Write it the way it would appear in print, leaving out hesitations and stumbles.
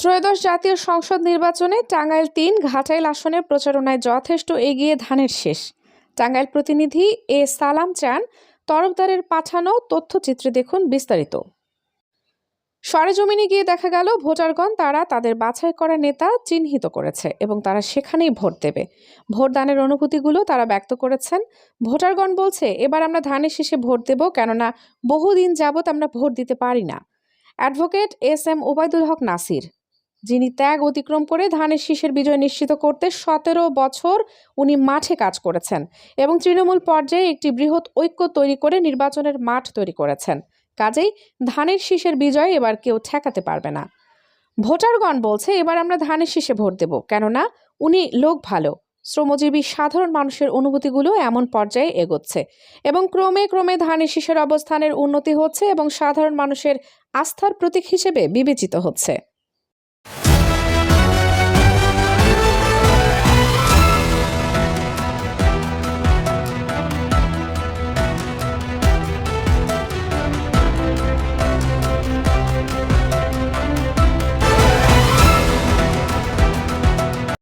ত্রয়োদশ জাতীয় সংসদ নির্বাচনে টাঙ্গাইল-৩ ঘাটাইল আসনের প্রচারণায় যথেষ্ট এগিয়ে ধানের শীষ। টাঙ্গাইল প্রতিনিধি এ সালাম চান তরফদারের পাঠানো তথ্যচিত্রে দেখুন বিস্তারিত। সরেজমিনে গিয়ে দেখা গেল ভোটারগণ তারা তাদের বাছাই করা নেতা চিহ্নিত করেছে এবং তারা সেখানেই ভোট দেবে। ভোটদানের অনুভূতিগুলো তারা ব্যক্ত করেছেন। ভোটারগণ বলছে, এবার আমরা ধানের শীষে ভোট দেব, কেননা বহুদিন যাবৎ আমরা ভোট দিতে পারি না। Advocate S M. ওবায়দুল হক নাসির, যিনি ত্যাগ অতিক্রম করে ধানের শীষের বিজয় নিশ্চিত করতে 17 বছর উনি মাঠে কাজ করেছেন এবং তৃণমূল পর্যায়ে একটি বৃহৎ ঐক্য তৈরি করে নির্বাচনের মাঠ তৈরি করেছেন। কাজেই ধানের শীষের বিজয় এবার কেউ ঠেকাতে পারবে না। ভোটারগণ বলছে, এবার আমরা ধানের শীষে ভোট দেব, কেননা উনি লোক ভালো। শ্রমজীবী সাধারণ মানুষের অনুভূতিগুলো এমন পর্যায়ে এগোচ্ছে এবং ক্রমে ক্রমে ধানের শীষের অবস্থানের উন্নতি হচ্ছে এবং সাধারণ মানুষের আস্থার প্রতীক হিসেবে বিবেচিত হচ্ছে।